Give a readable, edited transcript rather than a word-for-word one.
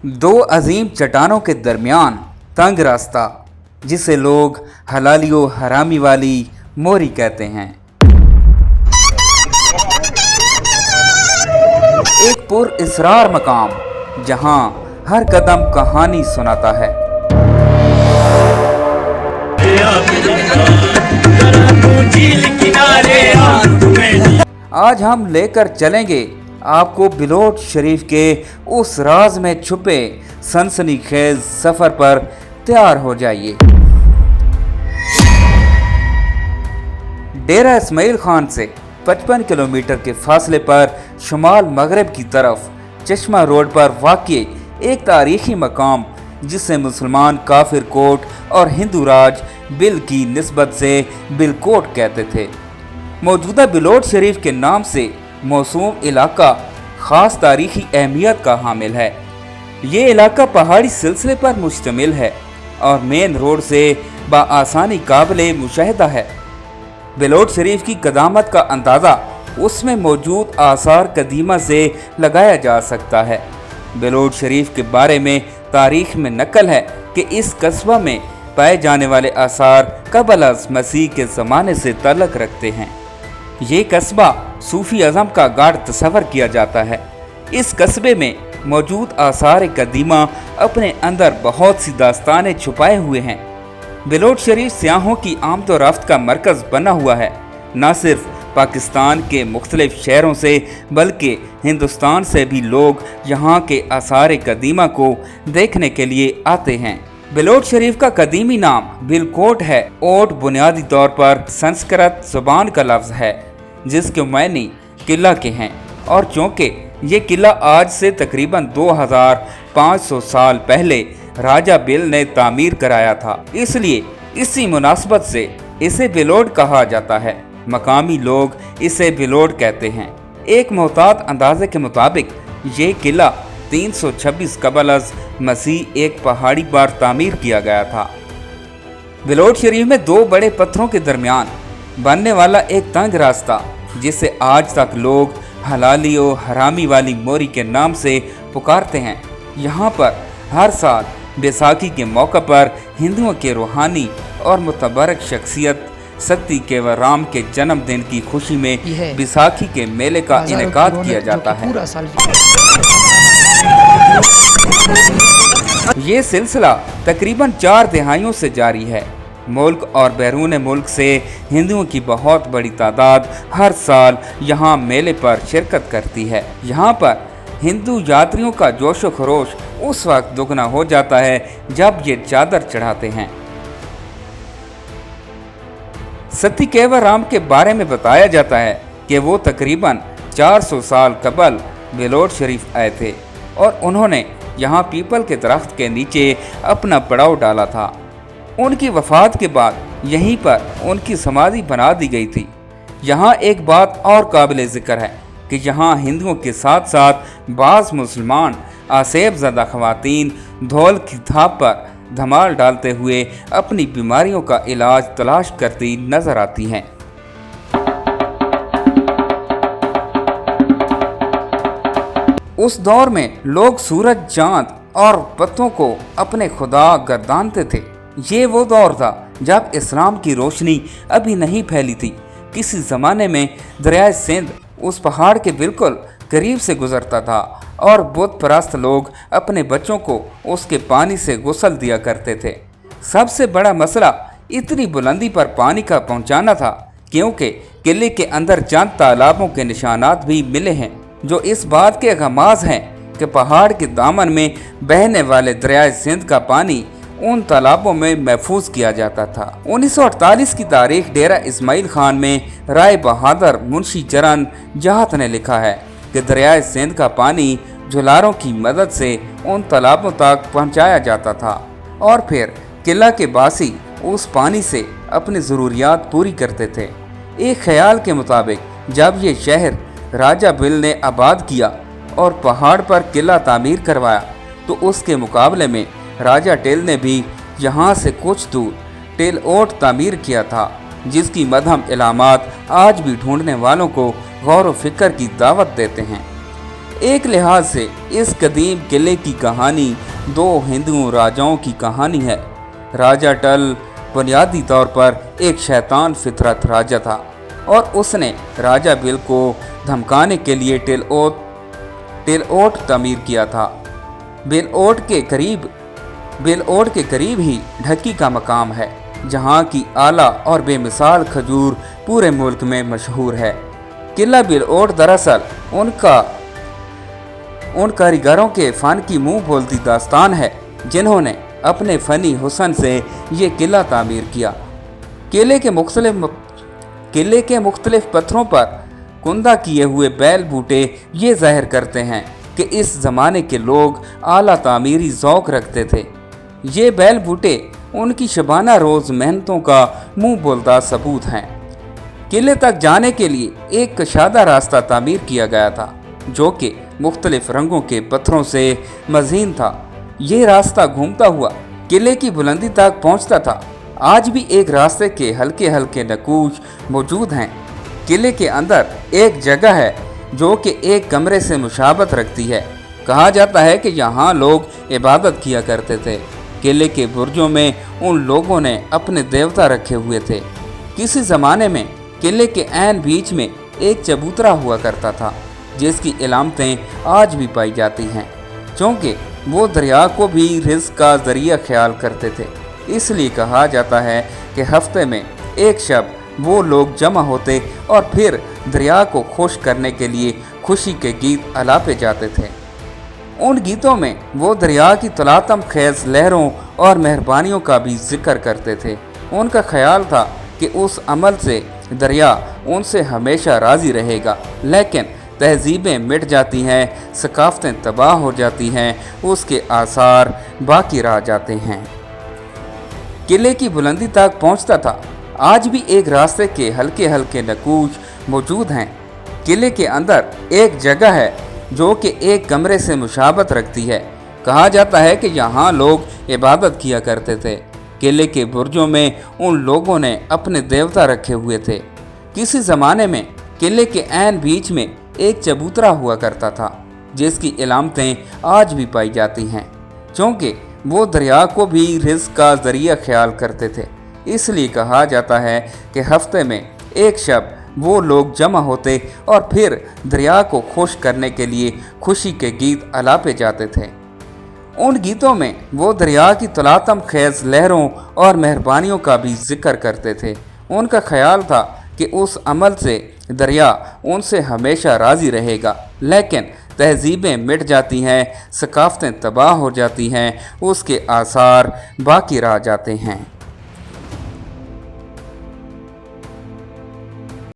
दो अजीम चट्टानों के दरमियान तंग रास्ता, जिसे लोग हलाली व हरामी वाली मोरी कहते हैं। एक पुरअसरार मकाम जहां हर कदम कहानी सुनाता है। आज हम लेकर चलेंगे आपको बिलोट शरीफ के उस राज में छुपे सनसनीखेज सफर पर। तैयार हो जाइए। डेरा इस्माइल खान से 55 किलोमीटर के फासले पर शुमाल मगरब की तरफ चश्मा रोड पर वाक़ई एक तारीखी मकाम, जिसे मुसलमान काफिर कोट और हिंदू राज बिल की निस्बत से बिलकोट कहते थे। मौजूदा बिलोट शरीफ के नाम से मौसूम इलाका ख़ास तारीखी अहमियत का हामिल है। ये इलाका पहाड़ी सिलसिले पर मुश्तमिल है और मेन रोड से बआसानी काबिले मुशाहिदा है। बिलोट शरीफ की कदामत का अंदाज़ा उसमें मौजूद आसार कदीमा से लगाया जा सकता है। बिलोट शरीफ के बारे में तारीख में नकल है कि इस कस्बा में पाए जाने वाले आसार क़ब्ल अज़ मसीह के ज़माने से ताल्लुक़ रखते हैं। ये कस्बा सूफ़ी अज़म का गाढ़ तस्वर किया जाता है। इस कस्बे में मौजूद आसार कदीमा अपने अंदर बहुत सी दास्तानें छुपाए हुए हैं। बिलोट शरीफ सियाहों की आमद व रफ्त का मरकज़ बना हुआ है। न सिर्फ पाकिस्तान के मुख्तलिफ शहरों से बल्कि हिंदुस्तान से भी लोग यहाँ के आसार कदीमा को देखने के लिए आते हैं। बिलोट शरीफ का कदीमी नाम बिलकोट है। ओट बुनियादी तौर पर संस्कृत ज़ुबान का लफ्ज़ है, जिसके मायने किला के हैं, और चूँकि ये किला आज से तकरीबन 2500 साल पहले राजा बिल ने तामीर कराया था, इसलिए इसी मुनासबत से इसे बिलोट कहा जाता है। मकामी लोग इसे बिलोट कहते हैं। एक मोहतात अंदाजे के मुताबिक ये किला 326 क़ब्ल अज़ मसीह एक पहाड़ी पर तामीर किया गया था। बिलोट शरीफ में दो बड़े पत्थरों के दरमियान बनने वाला एक तंग रास्ता, जिसे आज तक लोग हलाली व हरामी वाली मोरी के नाम से पुकारते हैं। यहाँ पर हर साल बैसाखी के मौके पर हिंदुओं के रूहानी और मुतबरक शख्सियत सती केवराम के जन्मदिन की खुशी में बैसाखी के मेले का इनेकाद किया जाता है। ये सिलसिला तकरीबन 4 दहाइयों से जारी है। मुल्क और बैरून मुल्क से हिंदुओं की बहुत बड़ी तादाद हर साल यहाँ मेले पर शिरकत करती है। यहाँ पर हिंदू यात्रियों का जोशो खरोश उस वक्त दुगना हो जाता है जब ये चादर चढ़ाते हैं। सती केवराम के बारे में बताया जाता है कि वो तकरीबन 400 साल कबल बिलोट शरीफ आए थे और उन्होंने यहाँ पीपल के दरख्त के नीचे अपना पड़ाव डाला था। उनकी वफ़ात के बाद यहीं पर उनकी समाधि बना दी गई थी। यहाँ एक बात और काबिल ज़िक्र है कि यहाँ हिंदुओं के साथ साथ बाज़ मुसलमान आसेब ज़दा ख़वातीन धौल की थाप पर धमाल डालते हुए अपनी बीमारियों का इलाज तलाश करती नजर आती हैं। उस दौर में लोग सूरज, चांद और पत्तों को अपने खुदा गर्दानते थे। ये वो दौर था जब इस्लाम की रोशनी अभी नहीं फैली थी। किसी ज़माने में दरिया सिंध उस पहाड़ के बिल्कुल करीब से गुजरता था और बुत परस्त लोग अपने बच्चों को उसके पानी से गुस्ल दिया करते थे। सबसे बड़ा मसला इतनी बुलंदी पर पानी का पहुंचाना था, क्योंकि किले के अंदर चंद तालाबों के निशानात भी मिले हैं जो इस बात के गमाज़ हैं कि पहाड़ के दामन में बहने वाले दरिया सिंध का पानी उन तालाबों में महफूज किया जाता था। 1948 की तारीख डेरा इस्माइल खान में राय बहादुर मुंशी चरण जहात ने लिखा है कि दरिया सिंध का पानी झुलारों की मदद से उन तालाबों तक पहुंचाया जाता था और फिर किला के बासी उस पानी से अपनी ज़रूरियात पूरी करते थे। एक ख्याल के मुताबिक जब ये शहर राजा बिल ने आबाद किया और पहाड़ पर किला तामीर करवाया, तो उसके मुकाबले में राजा टेल ने भी यहाँ से कुछ दूर टेल ओट तामीर किया था, जिसकी मदहम इलामात आज भी ढूंढने वालों को गौर व फिक्र की दावत देते हैं। ایک لحاظ سے اس قدیم قلعے کی کہانی دو ہندو راجاؤں کی کہانی ہے۔ راجہ ٹل بنیادی طور پر ایک شیطان فطرت راجہ تھا اور اس نے راجہ بل کو دھمکانے کے لیے ٹل اوٹ تعمیر کیا تھا۔ بل اوٹ کے قریب ہی ڈھکی کا مقام ہے، جہاں کی اعلیٰ اور بے مثال کھجور پورے ملک میں مشہور ہے۔ قلعہ بل اوٹ دراصل ان کاریگروں کے فن کی منہ بولتی داستان ہے جنہوں نے اپنے فنی حسن سے یہ قلعہ تعمیر کیا۔ قلعے کے مختلف پتھروں پر کندہ کیے ہوئے بیل بوٹے یہ ظاہر کرتے ہیں کہ اس زمانے کے لوگ اعلیٰ تعمیری ذوق رکھتے تھے۔ یہ بیل بوٹے ان کی شبانہ روز محنتوں کا منہ بولتا ثبوت ہیں۔ قلعے تک جانے کے لیے ایک کشادہ راستہ تعمیر کیا گیا تھا جو کہ مختلف رنگوں کے پتھروں سے مزین تھا۔ یہ راستہ گھومتا ہوا قلعے کی بلندی تک پہنچتا تھا۔ آج بھی ایک راستے کے ہلکے ہلکے نقوش موجود ہیں۔ قلعے کے اندر ایک جگہ ہے جو کہ ایک کمرے سے مشابہت رکھتی ہے۔ کہا جاتا ہے کہ یہاں لوگ عبادت کیا کرتے تھے۔ قلعے کے برجوں میں ان لوگوں نے اپنے دیوتا رکھے ہوئے تھے۔ کسی زمانے میں قلعے کے عین بیچ میں ایک چبوترا ہوا کرتا تھا جس کی علامتیں آج بھی پائی جاتی ہیں، چونکہ وہ دریا کو بھی رزق کا ذریعہ خیال کرتے تھے۔ اس لیے کہا جاتا ہے کہ ہفتے میں ایک شب وہ لوگ جمع ہوتے اور پھر دریا کو خوش کرنے کے لیے خوشی کے گیت الاپے جاتے تھے۔ ان گیتوں میں وہ دریا کی طلاعتم خیز لہروں اور مہربانیوں کا بھی ذکر کرتے تھے۔ ان کا خیال تھا کہ اس عمل سے دریا ان سے ہمیشہ راضی رہے گا، لیکن تہذیبیں مٹ جاتی ہیں، ثقافتیں تباہ ہو جاتی ہیں، اس کے آثار باقی رہ جاتے ہیں۔ قلعے کی بلندی تک پہنچتا تھا۔ آج بھی ایک راستے کے ہلکے ہلکے نقوش موجود ہیں۔ قلعے کے اندر ایک جگہ ہے جو کہ ایک کمرے سے مشابہت رکھتی ہے۔ کہا جاتا ہے کہ یہاں لوگ عبادت کیا کرتے تھے۔ قلعے کے برجوں میں ان لوگوں نے اپنے دیوتا رکھے ہوئے تھے۔ کسی زمانے میں قلعے کے عین بیچ میں ایک چبوترا ہوا کرتا تھا جس کی علامتیں آج بھی پائی جاتی ہیں، چونکہ وہ دریا کو بھی رزق کا ذریعہ خیال کرتے تھے۔ اس لیے کہا جاتا ہے کہ ہفتے میں ایک شب وہ لوگ جمع ہوتے اور پھر دریا کو خوش کرنے کے لیے خوشی کے گیت الاپے جاتے تھے۔ ان گیتوں میں وہ دریا کی طلاعتم خیز لہروں اور مہربانیوں کا بھی ذکر کرتے تھے۔ ان کا خیال تھا کہ اس عمل سے دریا ان سے ہمیشہ راضی رہے گا، لیکن تہذیبیں مٹ جاتی ہیں، ثقافتیں تباہ ہو جاتی ہیں، اس کے آثار باقی رہ جاتے ہیں۔